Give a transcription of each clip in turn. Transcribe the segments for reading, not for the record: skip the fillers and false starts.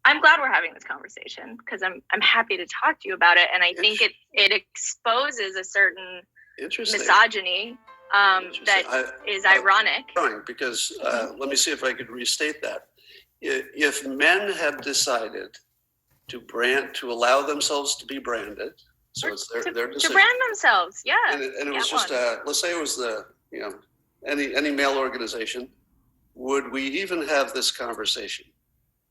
I'm glad we're having this conversation because I'm happy to talk to you about it, and I think it exposes a certain misogyny that is ironic. Because let me see if I could restate that. If men had decided to allow themselves to be branded, so it's their decision to brand themselves, yeah. And it was just let's say it was any male organization, would we even have this conversation?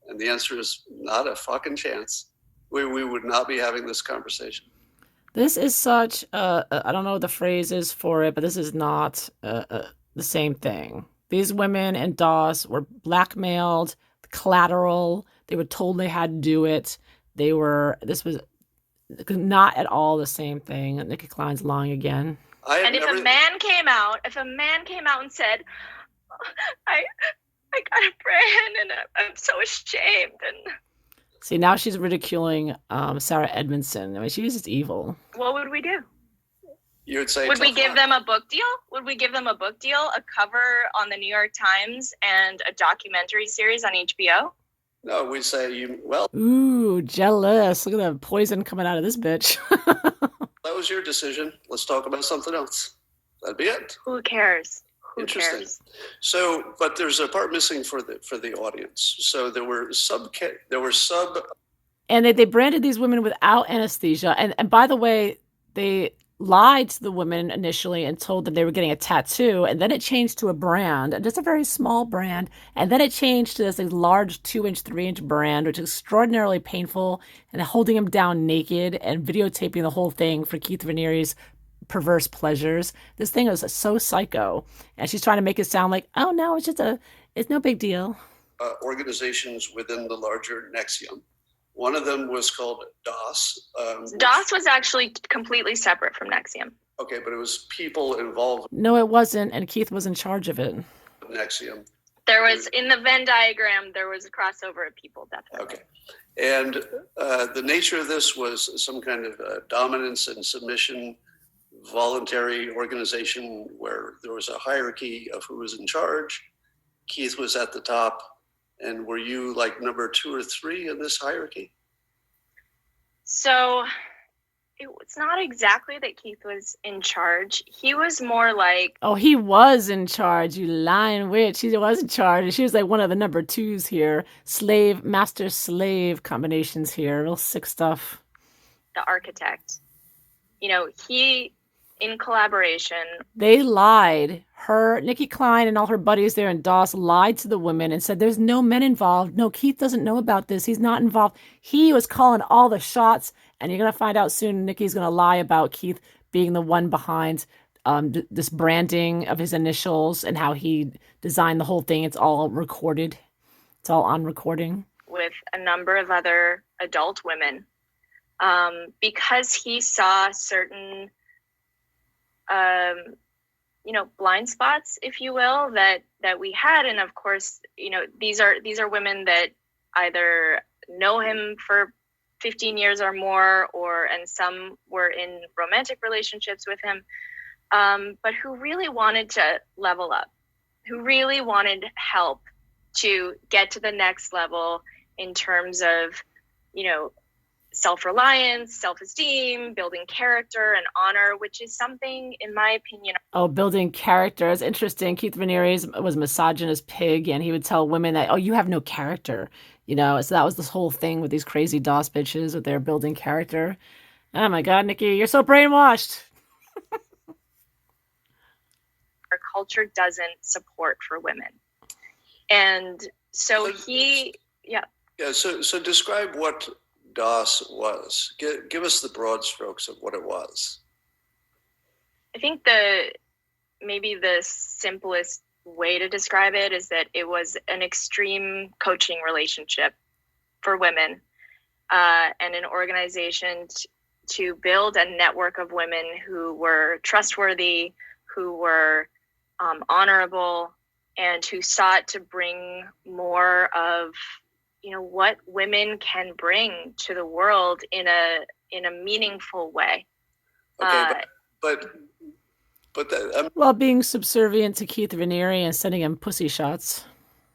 And the answer is not a fucking chance. We would not be having this conversation. This is such I don't know what the phrase is for it, but this is not the same thing. These women in DOS were blackmailed, collateral. They were told they had to do it. This was not at all the same thing. Nicki Clyne's lying again. And if a man came out and said, I got a brand and I'm so ashamed. And see, now she's ridiculing Sarah Edmondson. I mean, she's just evil. What would we do? You would say, would we give them a book deal? Would we give them a book deal, a cover on the New York Times, and a documentary series on HBO? No, we say Ooh, jealous. Look at the poison coming out of this bitch. That was your decision. Let's talk about something else. That'd be it. Who cares? Interesting. So, but there's a part missing for the audience. So there were sub. And they branded these women without anesthesia. And by the way, they lied to the women initially and told them they were getting a tattoo, and then it changed to a brand, just a very small brand, and then it changed to this large 2-inch, 3-inch brand, which is extraordinarily painful, and holding him down naked and videotaping the whole thing for Keith Raniere's perverse pleasures. This thing was so psycho, and she's trying to make it sound like, oh no, it's no big deal. Organizations within the larger NXIM. One of them was called DOS. DOS was actually completely separate from NXIM. Okay, but it was people involved. No, it wasn't, and Keith was in charge of it. NXIM. There was, in the Venn diagram, there was a crossover of people, definitely. Okay. And the nature of this was some kind of dominance and submission, voluntary organization where there was a hierarchy of who was in charge. Keith was at the top. And were you like number 2 or 3 in this hierarchy? So it's not exactly that Keith was in charge. He was more like... Oh, he was in charge, you lying witch. He was in charge. She was like one of the number 2s here. Master-slave combinations here. Real sick stuff. The architect. He... in collaboration. They lied. Nicki Clyne and all her buddies there in DOS lied to the women and said there's no men involved. No, Keith doesn't know about this. He's not involved. He was calling all the shots, and you're going to find out soon Nicki's going to lie about Keith being the one behind this branding of his initials and how he designed the whole thing. It's all recorded. It's all on recording. With a number of other adult women. Because he saw certain... blind spots, if you will, that we had. And of course, these are women that either know him for 15 years or more, and some were in romantic relationships with him, but who really wanted to level up, who really wanted help to get to the next level in terms of, self-reliance, self-esteem, building character and honor, which is something, in my opinion... Oh, building character is interesting. Keith Raniere was a misogynist pig, and he would tell women that, oh, you have no character, so that was this whole thing with these crazy DOS bitches with their building character. Oh my God, Nicki, you're so brainwashed. Our culture doesn't support for women. And so Yeah, so describe what DOS was. Give us the broad strokes of what it was. I think maybe the simplest way to describe it is that it was an extreme coaching relationship for women, and an organization to build a network of women who were trustworthy, who were honorable, and who sought to bring more of what women can bring to the world in a meaningful way. Okay, while being subservient to Keith Raniere and sending him pussy shots.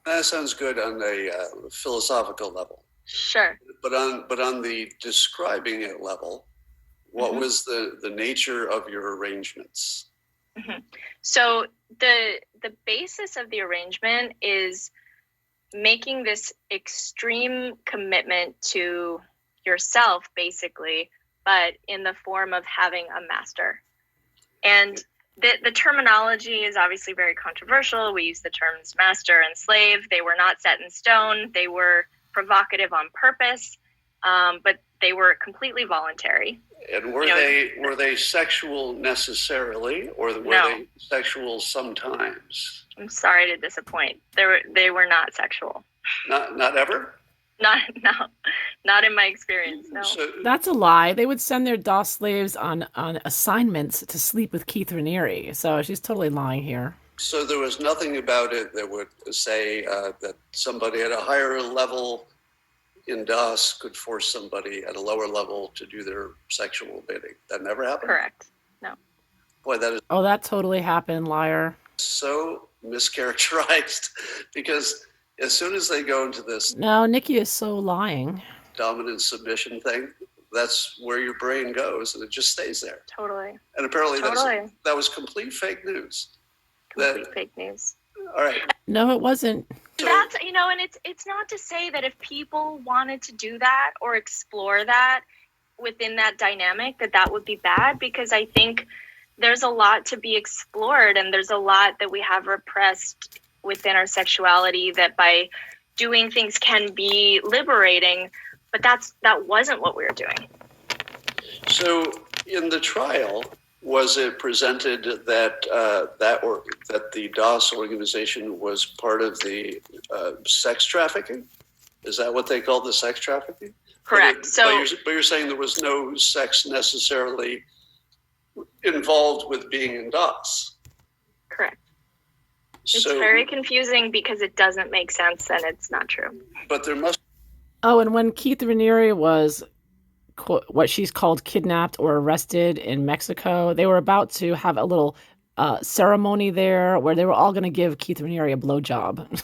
That sounds good on a philosophical level. Sure. But on the describing it level, what was the nature of your arrangements? So the basis of the arrangement is making this extreme commitment to yourself, basically, but in the form of having a master. And the terminology is obviously very controversial. We use the terms master and slave. They were not set in stone. They were provocative on purpose, but they were completely voluntary. And were they sexual necessarily, or were they sexual sometimes? I'm sorry to disappoint. They were not sexual. Not ever? Not in my experience, no. So, That's a lie. They would send their DOS slaves on assignments to sleep with Keith Raniere. So she's totally lying here. So there was nothing about it that would say that somebody at a higher level in DOS could force somebody at a lower level to do their sexual bidding. That never happened? Correct. No. Boy, that is... Oh, that totally happened, liar. So mischaracterized, because as soon as they go into this... No, Nicki is so lying. ...dominant submission thing, that's where your brain goes, and it just stays there. Totally. And apparently that was complete fake news. Fake news. All right. No, it wasn't. That's, and it's not to say that if people wanted to do that or explore that within that dynamic, that would be bad, because I think there's a lot to be explored, and there's a lot that we have repressed within our sexuality that by doing things can be liberating, but that wasn't what we were doing. So in the trial, was it presented that that the DOS organization was part of the sex trafficking? Is that what they call the sex trafficking? Correct. But you're saying there was no sex necessarily involved with being in DOS. Correct. It's very confusing because it doesn't make sense and it's not true. But there must... Oh, and when Keith Raniere was what she's called kidnapped or arrested in Mexico, they were about to have a little ceremony there where they were all going to give Keith Raniere a blowjob.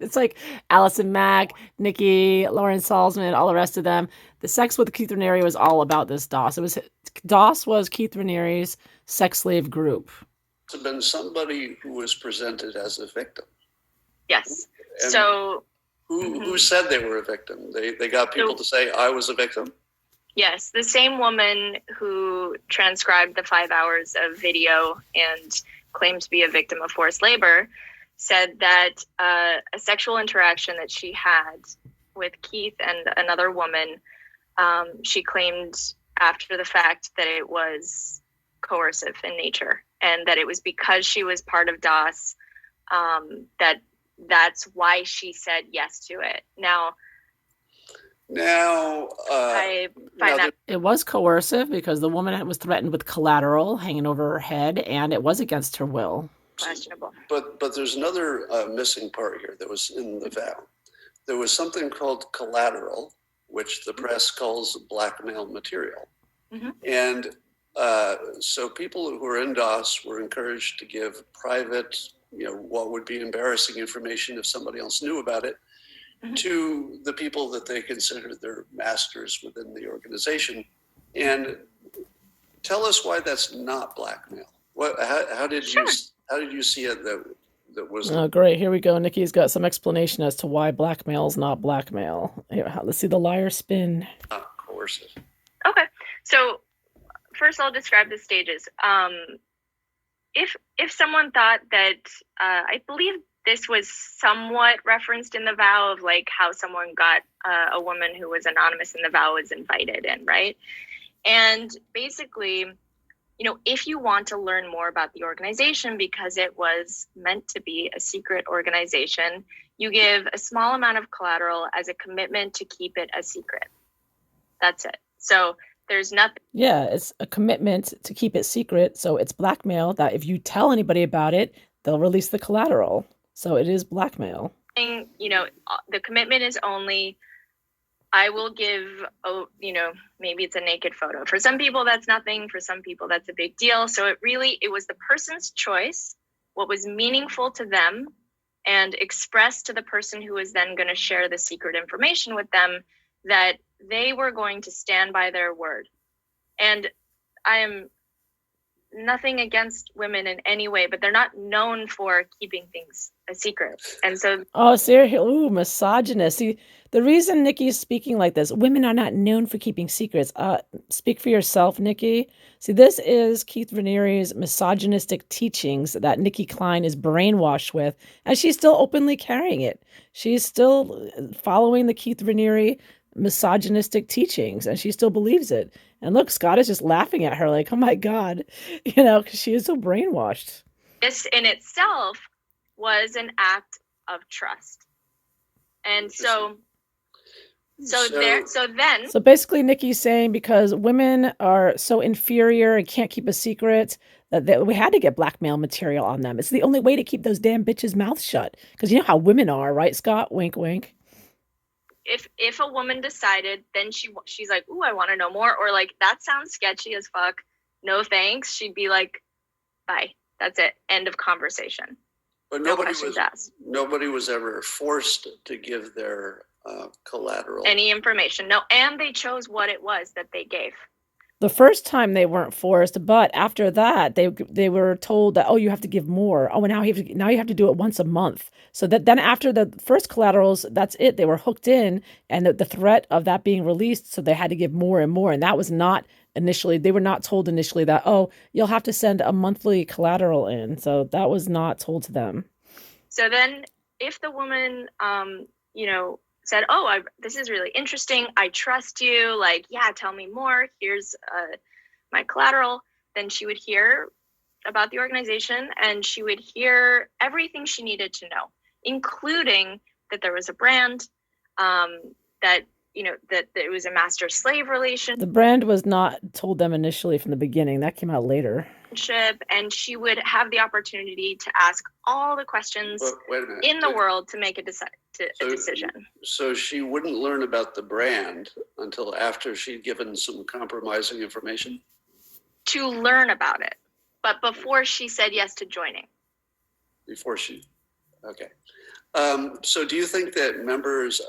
It's like Allison Mack, Nicki, Lauren Salzman, all the rest of them. The sex with Keith Raniere was all about this DOS. DOS was Keith Raniere's sex slave group. It's been somebody who was presented as a victim. Yes. And so who said they were a victim? They got people to say I was a victim? Yes, the same woman who transcribed the 5 hours of video and claimed to be a victim of forced labor said that a sexual interaction that she had with Keith and another woman, she claimed after the fact that it was coercive in nature, and that it was because she was part of DOS that's why she said yes to it. Now I find that it was coercive because the woman was threatened with collateral hanging over her head, and it was against her will. Questionable. But there's another missing part here that was in the vow. There was something called collateral, which the press calls blackmail material. Mm-hmm. And so people who are in DOS were encouraged to give private, what would be embarrassing information if somebody else knew about it, mm-hmm. to the people that they considered their masters within the organization. And tell us why that's not blackmail. How did you see it that was... Oh, great. Here we go. Nicki's got some explanation as to why blackmail is not blackmail. Here, let's see the liar spin. Not coercive. Okay. So first I'll describe the stages. If someone thought that, I believe this was somewhat referenced in the vow of like how someone got a woman who was anonymous in the vow was invited in, right? And basically, if you want to learn more about the organization, because it was meant to be a secret organization, you give a small amount of collateral as a commitment to keep it a secret. That's it. So there's nothing. Yeah, it's a commitment to keep it secret. So it's blackmail that if you tell anybody about it, they'll release the collateral. So it is blackmail. The commitment is only, I will give, maybe it's a naked photo. For some people, that's nothing. For some people, that's a big deal. So it was the person's choice, what was meaningful to them, and express to the person who was then going to share the secret information with them that they were going to stand by their word. And I am nothing against women in any way, but they're not known for keeping things a secret. And so, oh, seriously, ooh, misogynist. See, the reason Nikki's speaking like this, women are not known for keeping secrets. Speak for yourself, Nikki. See, this is Keith Raniere's misogynistic teachings that Nicki Clyne is brainwashed with, and she's still openly carrying it. She's still following the Keith Raniere misogynistic teachings, and she still believes it. And look, Scott is just laughing at her like, oh my God, because she is so brainwashed. this in itself was an act of trust. And so basically Nikki's saying because women are so inferior and can't keep a secret that we had to get blackmail material on them. It's the only way to keep those damn bitches' mouths shut. Because you know how women are, right, Scott? Wink, wink. If a woman decided, then she's like, ooh, I want to know more, or like, that sounds sketchy as fuck, no thanks, she'd be like, bye, that's it, end of conversation. But nobody was ever forced to give their collateral, any information. No, and they chose what it was that they gave. The first time they weren't forced, but after that, they were told that, oh, you have to give more. Oh, and now you have to do it once a month. So that then after the first collaterals, that's it. They were hooked in, and the threat of that being released, so they had to give more and more. And that was not initially. They were not told initially that, oh, you'll have to send a monthly collateral in. So that was not told to them. So then, if the woman, said, oh, this is really interesting, I trust you, like, yeah, tell me more, here's my collateral, then she would hear about the organization, and she would hear everything she needed to know, including that there was a brand, that it was a master-slave relation. The brand was not told them initially from the beginning. That came out later. And she would have the opportunity to ask all the questions in the world to make a decision. So she wouldn't learn about the brand until after she'd given some compromising information? To learn about it, but before she said yes to joining. Okay. So do you think that members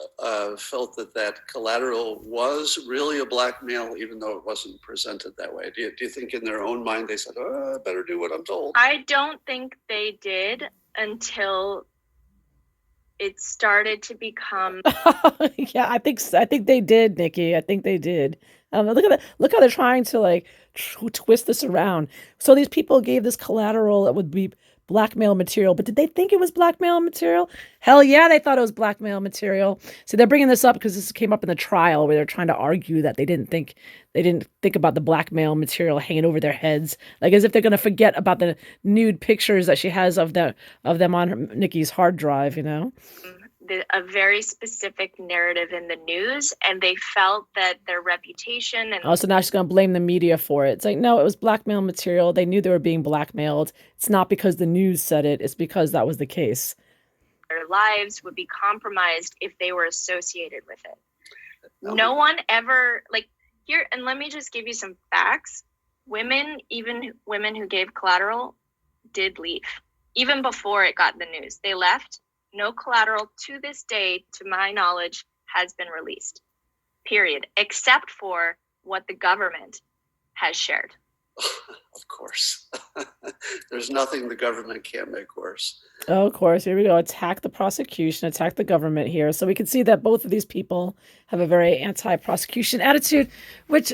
felt that collateral was really a blackmail, even though it wasn't presented that way? Do you think in their own mind they said, oh, I better do what I'm told? I don't think they did until it started to become... Yeah, I think they did, Nikki. I think they did. Look how they're trying to twist this around. So these people gave this collateral that would be blackmail material, but did they think it was blackmail material? Hell yeah, they thought it was blackmail material. So they're bringing this up because this came up in the trial where they're trying to argue that they didn't think about the blackmail material hanging over their heads, like as if they're going to forget about the nude pictures that she has of them on Nikki's hard drive, A very specific narrative in the news, and they felt that their reputation and so now she's going to blame the media for it. It's like, no, it was blackmail material. They knew they were being blackmailed. It's not because the news said it. It's because that was the case. Their lives would be compromised if they were associated with it. No one ever, here, and let me just give you some facts. Even women who gave collateral did leave. Even before it got in the news, they left. No collateral to this day, to my knowledge, has been released, period, except for what the government has shared. Of course. There's nothing the government can't make worse. Oh, of course. Here we go. Attack the prosecution, attack the government here. So we can see that both of these people have a very anti-prosecution attitude, which,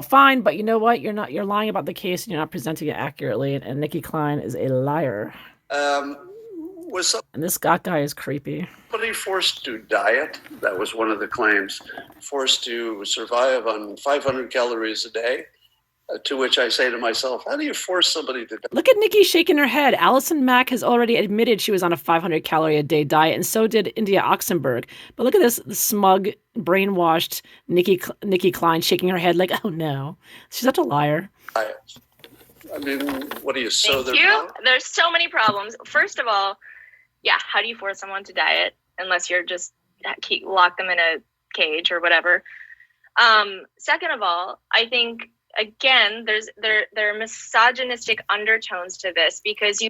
fine, but you know what? You're lying about the case and you're not presenting it accurately. And Nicki Clyne is a liar. And this Scott guy is creepy. Somebody forced to diet, that was one of the claims, forced to survive on 500 calories a day, to which I say to myself, how do you force somebody to diet? Look at Nikki shaking her head. Allison Mack has already admitted she was on a 500 calorie a day diet, and so did India Oxenberg. But look at this smug, brainwashed Nicki Clyne shaking her head like, oh no. She's such a liar. I mean, what do you sew their mouth? There's so many problems. First of all, yeah, how do you force someone to diet unless you're just lock them in a cage or whatever? Second of all, I think, again, there are misogynistic undertones to this because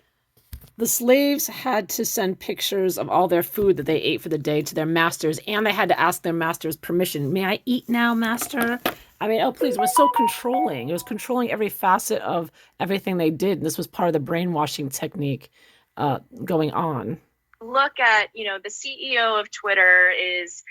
The slaves had to send pictures of all their food that they ate for the day to their masters, and they had to ask their masters permission. May I eat now, master? I mean, oh, please, it was so controlling. It was controlling every facet of everything they did. And this was part of the brainwashing technique going on. Look at, the CEO of Twitter is,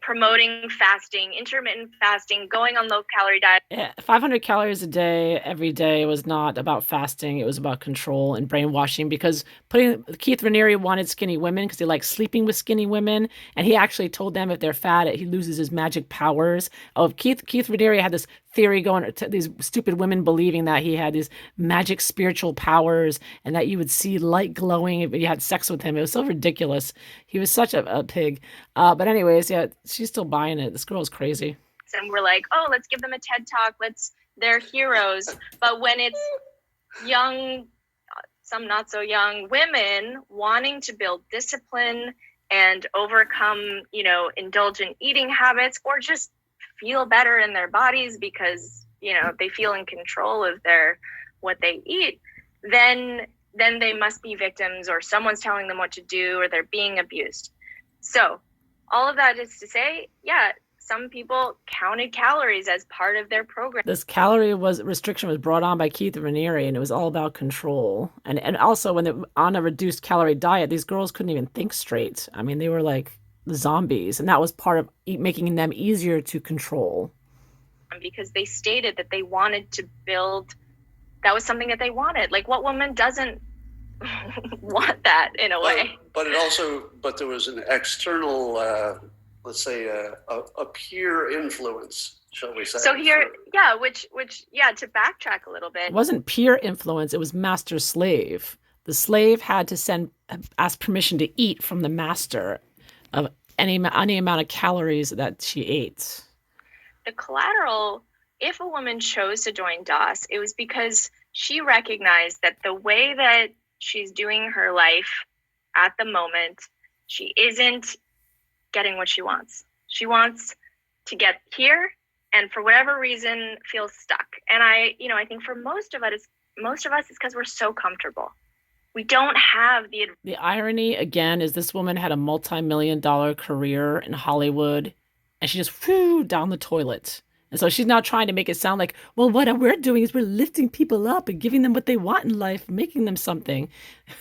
promoting fasting, intermittent fasting, going on low calorie diet. Yeah, 500 calories a day every day was not about fasting. It was about control and brainwashing, because Keith Raniere wanted skinny women because he liked sleeping with skinny women. And he actually told them if they're fat, he loses his magic powers. Oh, Keith Raniere had this theory going to these stupid women believing that he had these magic spiritual powers and that you would see light glowing if you had sex with him. It was so ridiculous. He was such a pig. But anyways, yeah, she's still buying it. This girl is crazy. And we're like, oh, let's give them a TED Talk. They're heroes. But when it's young, some not so young women wanting to build discipline and overcome, indulgent eating habits, or just feel better in their bodies because, they feel in control of what they eat, then they must be victims, or someone's telling them what to do, or they're being abused. So all of that is to say, yeah, some people counted calories as part of their program. This calorie restriction was brought on by Keith Raniere, and it was all about control. And also, when they're on a reduced calorie diet, these girls couldn't even think straight. I mean, they were like zombies, and that was part of making them easier to control. Because they stated that they wanted to build, that was something that they wanted. Like, what woman doesn't want that in a way? But there was an external, let's say, a peer influence, shall we say? So here, which to backtrack a little bit, it wasn't peer influence; it was master slave. The slave had to ask permission to eat from the master of any amount of calories that she ate. The collateral, if a woman chose to join DOS, it was because she recognized that the way that she's doing her life at the moment, she isn't getting what she wants. She wants to get here, and for whatever reason feels stuck. And I think for most of us it's because we're so comfortable. We don't have the irony again is this woman had a multi-million-dollar career in Hollywood, and she just flew down the toilet. And so she's now trying to make it sound like, well, what we're doing is we're lifting people up and giving them what they want in life, making them something.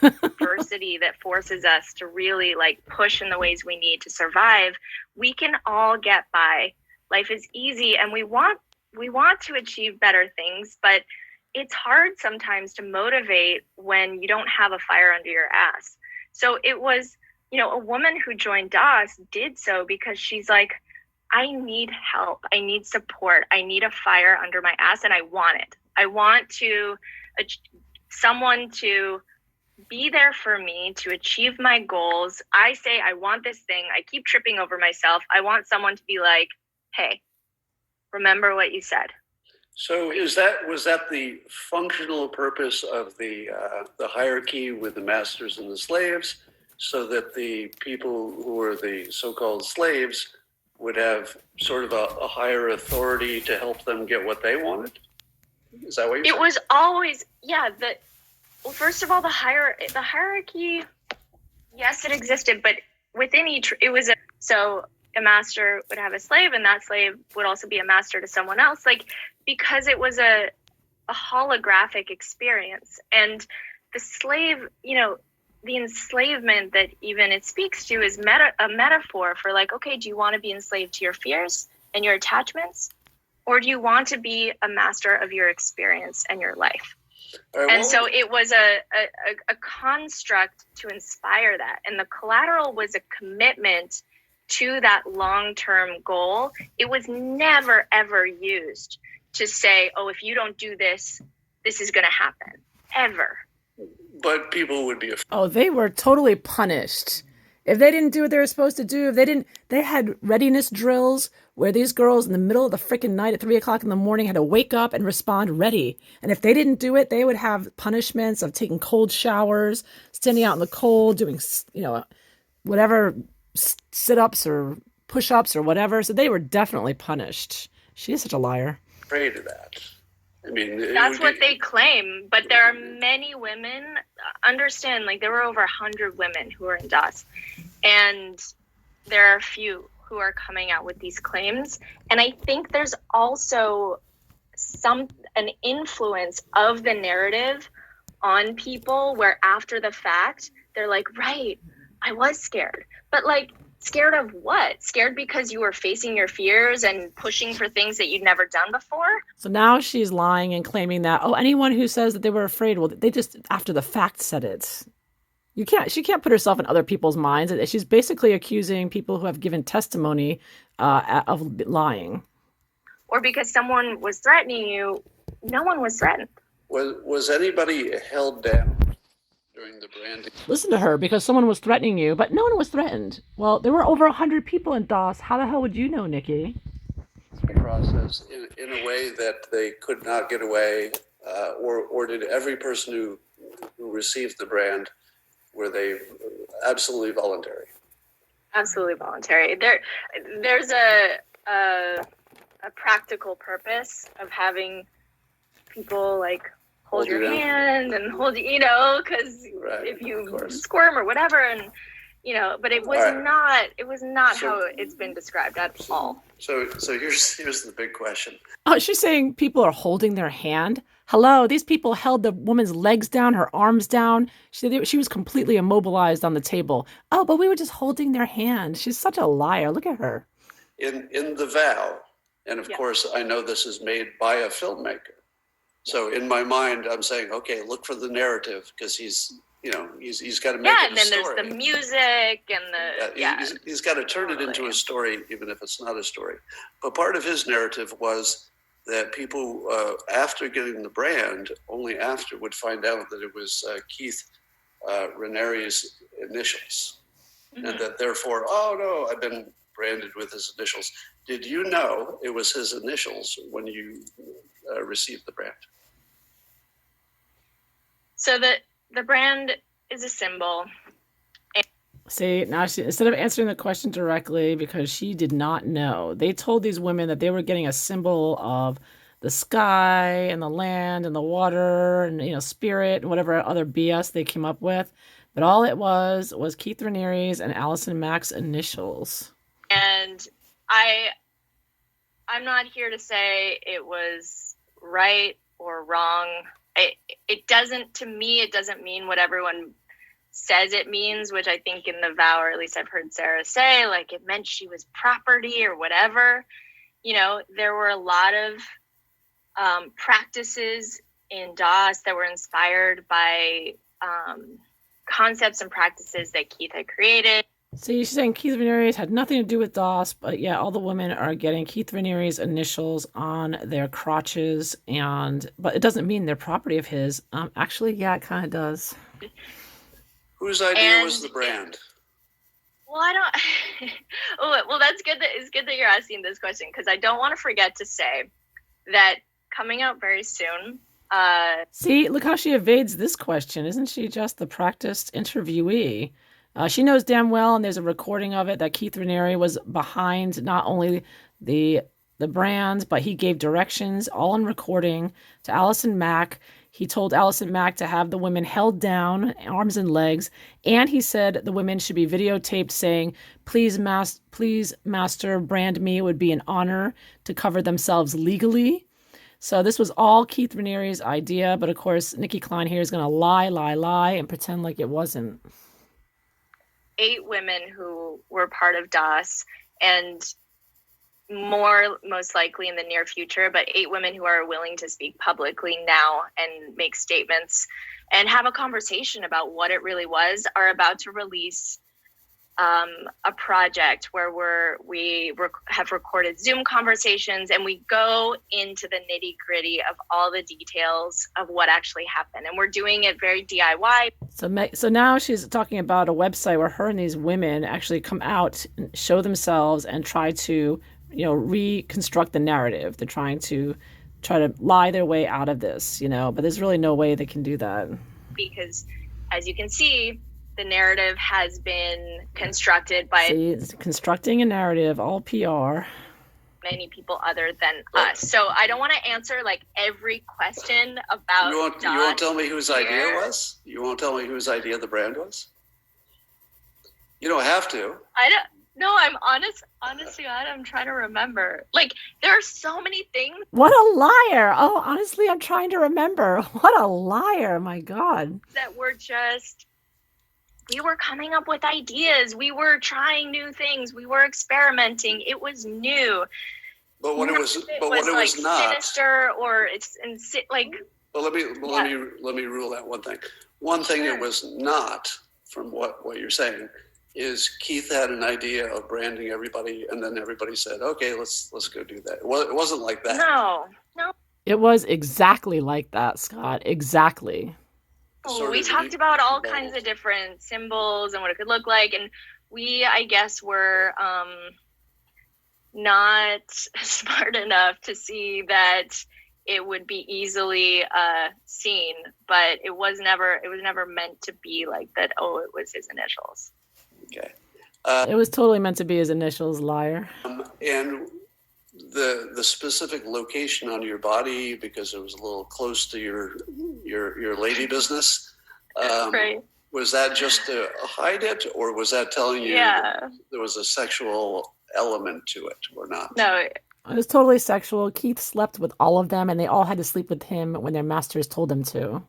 Adversity that forces us to really push in the ways we need to survive. We can all get by. Life is easy, and we want to achieve better things, but it's hard sometimes to motivate when you don't have a fire under your ass. So it was, a woman who joined DOS did so because she's like, I need help. I need support. I need a fire under my ass, and I want it. I want someone to be there for me to achieve my goals. I say I want this thing. I keep tripping over myself. I want someone to be like, hey, remember what you said. So was that the functional purpose of the hierarchy with the masters and the slaves, so that the people who were the so-called slaves would have sort of a higher authority to help them get what they wanted? Is that what you're saying? It was always, well, first of all, the hierarchy, yes, it existed, but within each, so a master would have a slave, and that slave would also be a master to someone else, because it was a holographic experience. And the slave, the enslavement that even it speaks to is a metaphor for okay, do you want to be enslaved to your fears and your attachments, or do you want to be a master of your experience and your life? And so it was a construct to inspire that. And the collateral was a commitment to that long-term goal. It was never, ever used to say, oh, if you don't do this, this is going to happen. Ever. But people would be afraid. Oh, they were totally punished. If they didn't do what they were supposed to do, they had readiness drills where these girls in the middle of the freaking night at 3:00 in the morning had to wake up and respond ready. And if they didn't do it, they would have punishments of taking cold showers, standing out in the cold, doing, whatever sit-ups or push-ups or whatever. So they were definitely punished. She is such a liar. Afraid of that. I mean, that's what they claim, but there are many women, understand, like there were over 100 women who were in DOS, and there are a few who are coming out with these claims. And I think there's also an influence of the narrative on people where after the fact, they're like, right, I was scared. But like, scared of what? Scared because you were facing your fears and pushing for things that you'd never done before? So now she's lying and claiming that, oh, anyone who says that they were afraid, well, they just after the fact said it. She can't put herself in other people's minds. She's basically accusing people who have given testimony of lying. Or because someone was threatening you. No one was threatened. Was anybody held down during the branding? Listen to her, because someone was threatening you, but no one was threatened. Well, there were over 100 people in DOS. How the hell would you know, Nicki? Process in a way that they could not get away, or did every person who received the brand, were they absolutely voluntary? Absolutely voluntary. There's a practical purpose of having people like hold your hand and hold, because if you squirm or whatever, and but it was not. It was not how it's been described at all. So here's the big question. Oh, she's saying people are holding their hand. Hello, these people held the woman's legs down, her arms down. She was completely immobilized on the table. Oh, but we were just holding their hand. She's such a liar. Look at her. In the vow, and of course, I know this is made by a filmmaker. So in my mind, I'm saying, okay, look for the narrative, because he's got to make it a story. And then there's the music and he's got to turn it into a story, even if it's not a story. But part of his narrative was that people, after getting the brand, only after would find out that it was Keith Raniere's initials, and that therefore, oh no, I've been branded with his initials. Did you know it was his initials when you received the brand? So the brand is a symbol. See, now instead of answering the question directly, because she did not know, they told these women that they were getting a symbol of the sky and the land and the water and, spirit and whatever other BS they came up with. But all it was Keith Raniere's and Allison Mack's initials. And I'm not here to say it was right or wrong. It doesn't mean what everyone says it means, which I think in the vow, or at least I've heard Sarah say, like it meant she was property or whatever. There were a lot of practices in DOS that were inspired by concepts and practices that Keith had created. So she's saying Keith Raniere's had nothing to do with DOS, but yeah, all the women are getting Keith Raniere's initials on their crotches, but it doesn't mean they're property of his. Actually, yeah, it kind of does. Whose idea was the brand? Well, I don't. Well, that's good. It's good that you're asking this question, because I don't want to forget to say that coming out very soon. See, look how she evades this question. Isn't she just the practiced interviewee? She knows damn well, and there's a recording of it, that Keith Raniere was behind not only the brands, but he gave directions, all in recording, to Allison Mack. He told Allison Mack to have the women held down, arms and legs, and he said the women should be videotaped saying, please, master, brand me. It would be an honor to cover themselves legally. So this was all Keith Raniere's idea, but of course, Nicki Clyne here is going to lie, and pretend like it wasn't. 8 women who were part of DOS, and more most likely in the near future, but 8 women who are willing to speak publicly now and make statements and have a conversation about what it really was, are about to release a project where we have recorded Zoom conversations, and we go into the nitty gritty of all the details of what actually happened. And we're doing it very DIY. So now she's talking about a website where her and these women actually come out and show themselves and try to, reconstruct the narrative. They're trying to lie their way out of this, but there's really no way they can do that. Because as you can see, the narrative has been constructed by... See, it's constructing a narrative, all PR. many people other than us. So I don't want to answer like every question about You won't tell me whose idea was? You won't tell me whose idea the brand was? You don't have to. I don't. No, I'm honestly, I'm trying to remember. Like, there are so many things. What a liar. Oh, honestly, I'm trying to remember. What a liar. My God. That were just, we were coming up with ideas. We were trying new things. We were experimenting. It was new. But when it was not sinister or like. Well, let me rule out one thing. One thing it was not, from what you're saying, is Keith had an idea of branding everybody, and then everybody said, "Okay, let's go do that." Well, it wasn't like that. No. It was exactly like that, Scott. Exactly. We talked about all kinds of different symbols and what it could look like, and we, I guess, were not smart enough to see that it would be easily seen, but it was never meant to be like that. Oh, it was his initials. Okay. It was totally meant to be his initials, liar. And the specific location on your body, because it was a little close to your lady business, right. Was that just to hide it, or was that telling you there was a sexual element to it, or not? No. It was totally sexual. Keith slept with all of them, and they all had to sleep with him when their masters told them to.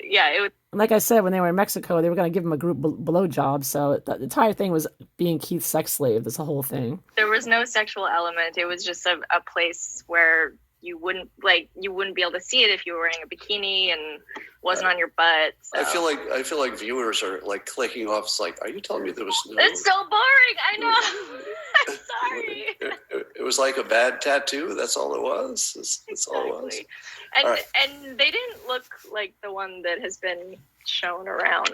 It was. Like I said, when they were in Mexico, they were going to give him a group blowjob. So the entire thing was being Keith's sex slave. This whole thing. There was no sexual element. It was just a place where you wouldn't be able to see it if you were wearing a bikini and wasn't on your butt. So. I feel like viewers are like clicking off. It's like, are you telling me there was no? It's so boring. I know. I'm sorry. It was like a bad tattoo. That's all it was. That's all it was. And they didn't look like the one that has been shown around.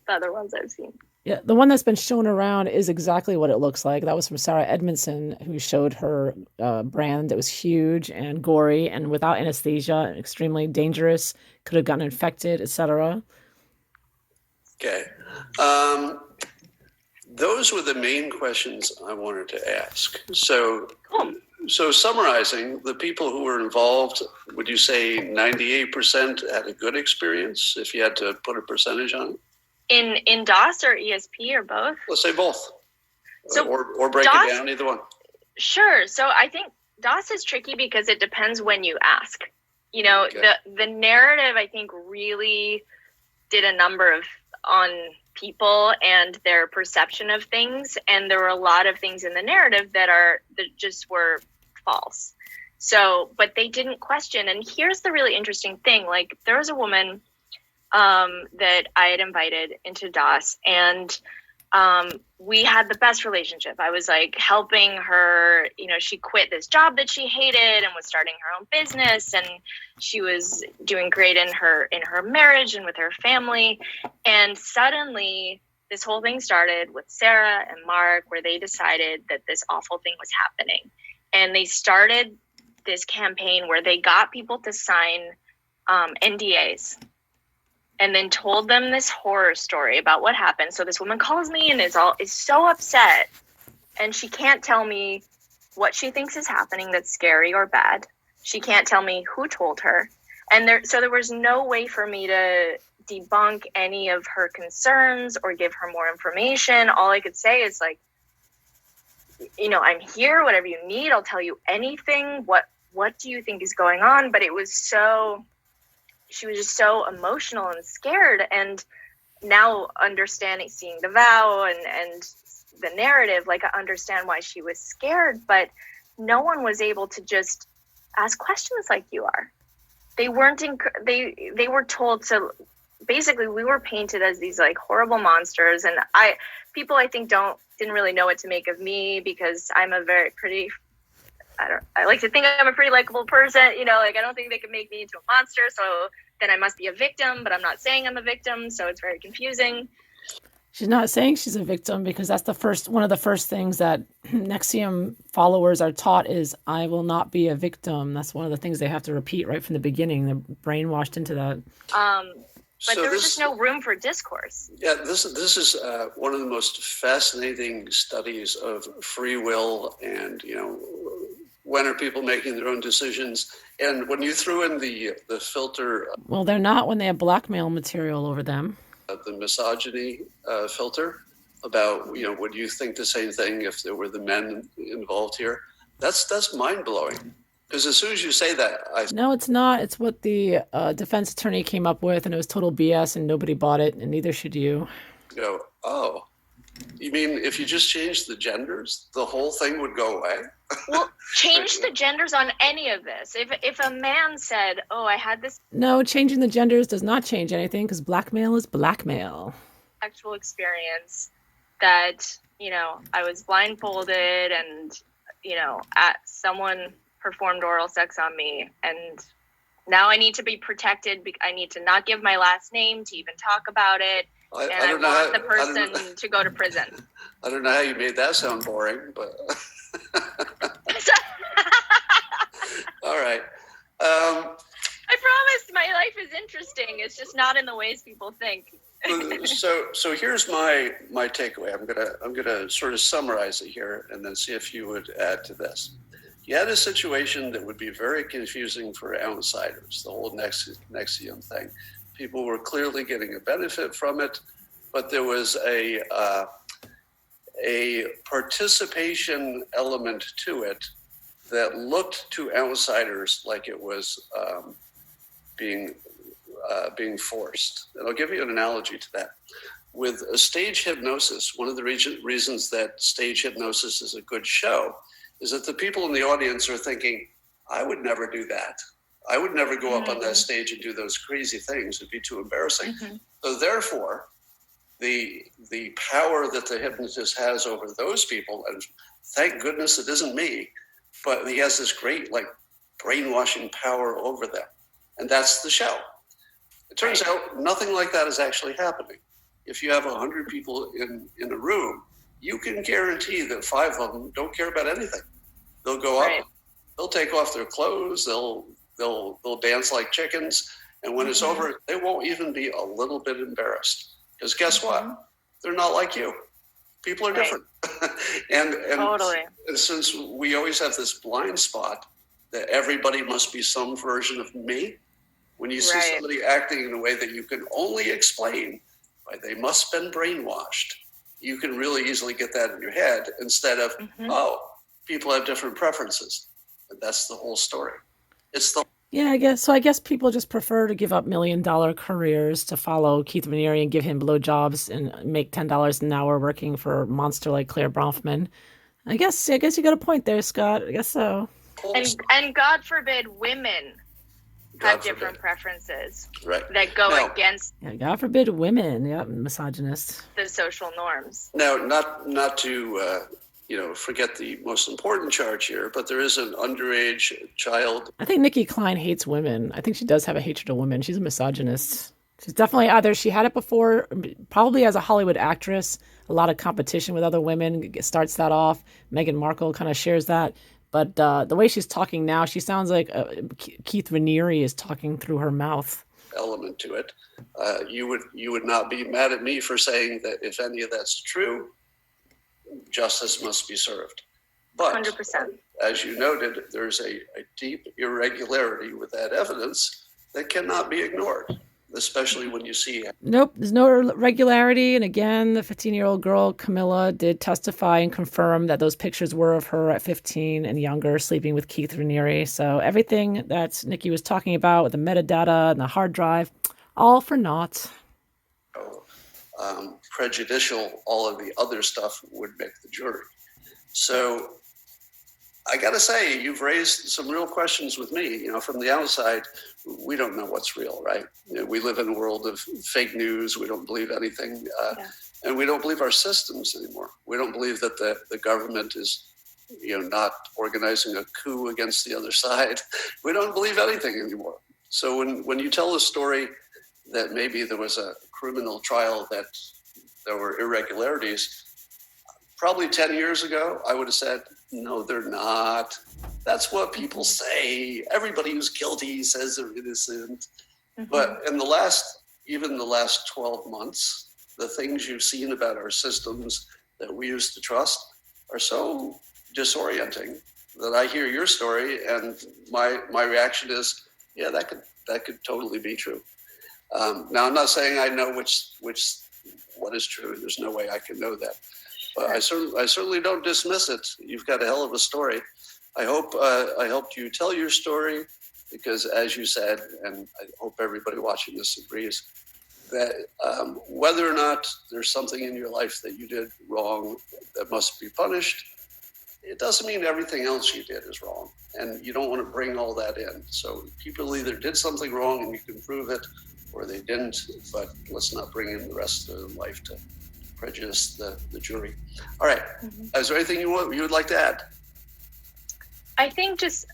The other ones I've seen. Yeah, the one that's been shown around is exactly what it looks like. That was from Sarah Edmondson, who showed her brand. It was huge and gory and without anesthesia, extremely dangerous, could have gotten infected, etc. Okay. Those were the main questions I wanted to ask. So, So summarizing, the people who were involved, would you say 98% had a good experience, if you had to put a percentage on it? In DOS or ESP or both? Let's say both. So or break DOS, it down, either one. Sure. So I think DOS is tricky because it depends when you ask. You know, the narrative, I think, really did a number on people and their perception of things. And there were a lot of things in the narrative that just were false. So, but they didn't question. And here's the really interesting thing. Like, there was a woman that I had invited into DOS, and we had the best relationship. I was like helping her, you know, she quit this job that she hated and was starting her own business, and she was doing great in her marriage and with her family. And suddenly this whole thing started with Sarah and Mark, where they decided that this awful thing was happening. And they started this campaign where they got people to sign NDAs, and then told them this horror story about what happened. So this woman calls me and is so upset, and she can't tell me what she thinks is happening that's scary or bad. She can't tell me who told her. And there was no way for me to debunk any of her concerns or give her more information. All I could say is, like, you know, I'm here, whatever you need, I'll tell you anything. What do you think is going on? But she was just so emotional and scared. And now seeing the vow and the narrative, like, I understand why she was scared, but no one was able to just ask questions like you are. They weren't, they were told to, basically we were painted as these like horrible monsters. And people I think didn't really know what to make of me, because I'm a very pretty, I like to think I'm a pretty likable person, you know, like I don't think they could make me into a monster. So then I must be a victim, but I'm not saying I'm a victim. So it's very confusing. She's not saying she's a victim, because that's one of the first things that NXIM followers are taught is, I will not be a victim. That's one of the things they have to repeat right from the beginning. They're brainwashed into that. But there was just no room for discourse. Yeah, this is one of the most fascinating studies of free will, and when are people making their own decisions? And when you threw in the filter, well, they're not when they have blackmail material over them. The misogyny filter about would you think the same thing if there were the men involved here? That's mind blowing. Because as soon as you say that, no, it's not. It's what the defense attorney came up with, and it was total BS, and nobody bought it, and neither should you. Go, oh, you mean if you just changed the genders, the whole thing would go away? Well, change the genders on any of this. If a man said, "Oh, I had this," no, changing the genders does not change anything because blackmail is blackmail. Actual experience that I was blindfolded and someone performed oral sex on me, and now I need to be protected. I need to not give my last name to even talk about it. I want the person to go to prison. I don't know how you made that sound boring, but all right. I promise my life is interesting. It's just not in the ways people think. So here's my takeaway. I'm gonna sort of summarize it here, and then see if you would add to this. You had a situation that would be very confusing for outsiders, the whole NXIM thing. People were clearly getting a benefit from it, but there was a participation element to it that looked to outsiders like it was being forced. And I'll give you an analogy to that. With a stage hypnosis, one of the reasons that stage hypnosis is a good show is that the people in the audience are thinking, I would never do that. I would never go up on that stage and do those crazy things. It'd be too embarrassing. Mm-hmm. So therefore, the power that the hypnotist has over those people, and thank goodness it isn't me, but he has this great brainwashing power over them. And that's the show. It turns out nothing like that is actually happening. If you have 100 people in a room, you can guarantee that 5 of them don't care about anything. They'll go up, they'll take off their clothes, they'll dance like chickens, and when it's over, they won't even be a little bit embarrassed. Because guess what? They're not like you. People are different. and totally. And since we always have this blind spot that everybody must be some version of me, when you see somebody acting in a way that you can only explain why they must have been brainwashed, you can really easily get that in your head instead of, people have different preferences. And that's the whole story. Yeah, I guess people just prefer to give up $1 million careers to follow Keith Raniere and give him blowjobs and make $10 an hour working for a monster like Claire Bronfman. I guess you got a point there, Scott. I guess so. And God forbid women have different preferences that go against. Yeah, God forbid women. Yep, misogynist. The social norms. Now, not to forget the most important charge here, but there is an underage child. I think Nicki Clyne hates women. I think she does have a hatred of women. She's a misogynist. She's definitely either she had it before, probably as a Hollywood actress, a lot of competition with other women starts that off. Meghan Markle kind of shares that. But the way she's talking now, she sounds like Keith Raniere is talking through her mouth. Element to it. You would not be mad at me for saying that if any of that's true, justice must be served. But 100%. As you noted, there's a deep irregularity with that evidence that cannot be ignored, especially when you see it. Nope, there's no irregularity. And again, the 15-year-old girl, Camilla, did testify and confirm that those pictures were of her at 15 and younger, sleeping with Keith Raniere. So everything that Nicki was talking about with the metadata and the hard drive, all for naught. Prejudicial, all of the other stuff would make the jury. So I got to say, you've raised some real questions with me. From the outside, we don't know what's real, right? We live in a world of fake news. We don't believe anything. And we don't believe our systems anymore. We don't believe that the government is, not organizing a coup against the other side. We don't believe anything anymore. So when you tell a story that maybe there was a criminal trial that there were irregularities, probably 10 years ago, I would have said, no, they're not. That's what people say. Everybody who's guilty says they're innocent. Mm-hmm. But in the last even the last 12 months, the things you've seen about our systems that we used to trust are so disorienting that I hear your story and my reaction is, yeah, that could totally be true. Now, I'm not saying I know what is true. There's no way I can know that. But I certainly don't dismiss it. You've got a hell of a story. I hope I helped you tell your story, because as you said, and I hope everybody watching this agrees, that whether or not there's something in your life that you did wrong that must be punished, it doesn't mean everything else you did is wrong. And you don't want to bring all that in. So people either did something wrong and you can prove it, or they didn't, but let's not bring in the rest of their life to prejudice the jury. All right. Mm-hmm. Is there anything you would like to add? I think just,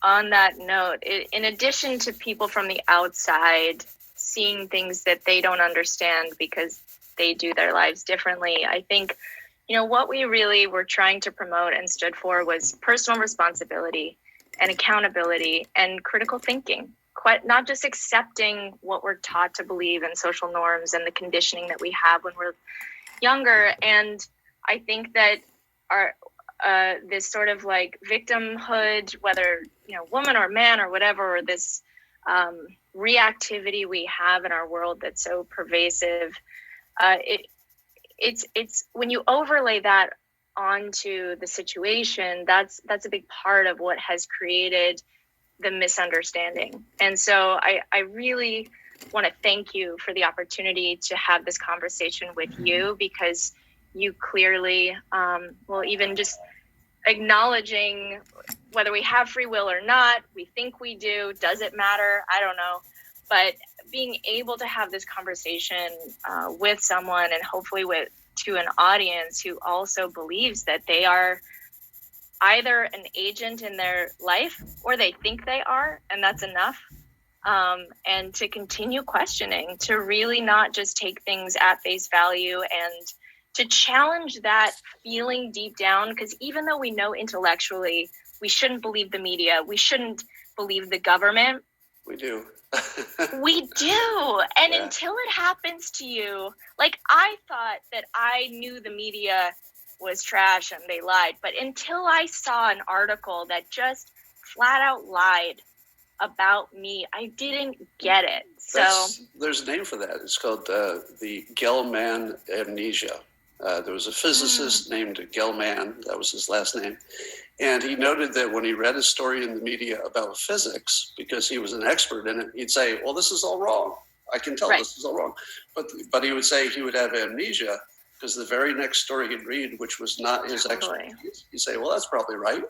on that note, in addition to people from the outside seeing things that they don't understand because they do their lives differently, I think, what we really were trying to promote and stood for was personal responsibility and accountability and critical thinking. Not just accepting what we're taught to believe in social norms and the conditioning that we have when we're younger. And I think that our this sort of like victimhood, whether woman or man or whatever, or this reactivity we have in our world that's so pervasive, it's when you overlay that onto the situation, that's a big part of what has created the misunderstanding. And so I really want to thank you for the opportunity to have this conversation with you, because you clearly, even just acknowledging whether we have free will or not, we think we do, does it matter? I don't know. But being able to have this conversation with someone, and hopefully to an audience who also believes that they are either an agent in their life or they think they are, and that's enough. And to continue questioning, to really not just take things at face value, and to challenge that feeling deep down, because even though we know intellectually we shouldn't believe the media, we shouldn't believe the government, we do. We do. And until it happens to you, like I thought that I knew the media was trash and they lied, but until I saw an article that just flat out lied about me, I didn't get it. So there's a name for that. It's called the Gell-Mann amnesia. There was a physicist named Gell-Mann, that was his last name, and he noted that when he read a story in the media about physics, because he was an expert in it, he'd say, well, this is all wrong. I can tell this is all wrong. But he would say he would have amnesia, because the very next story he'd read, which was not his expertise, he'd say, well, that's probably right.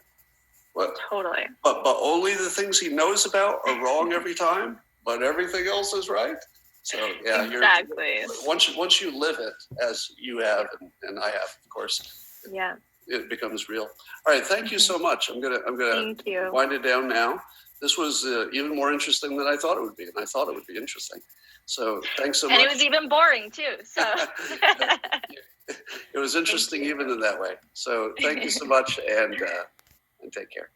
What? Totally. But only the things he knows about are wrong every time, but everything else is right. So yeah, exactly. Once you live it, as you have and I have, of course. Yeah. It becomes real. All right, thank you so much. I'm gonna wind it down now. This was even more interesting than I thought it would be, and I thought it would be interesting. So thanks so much. And it was even boring too. So it was interesting even in that way. So thank you so much, and take care.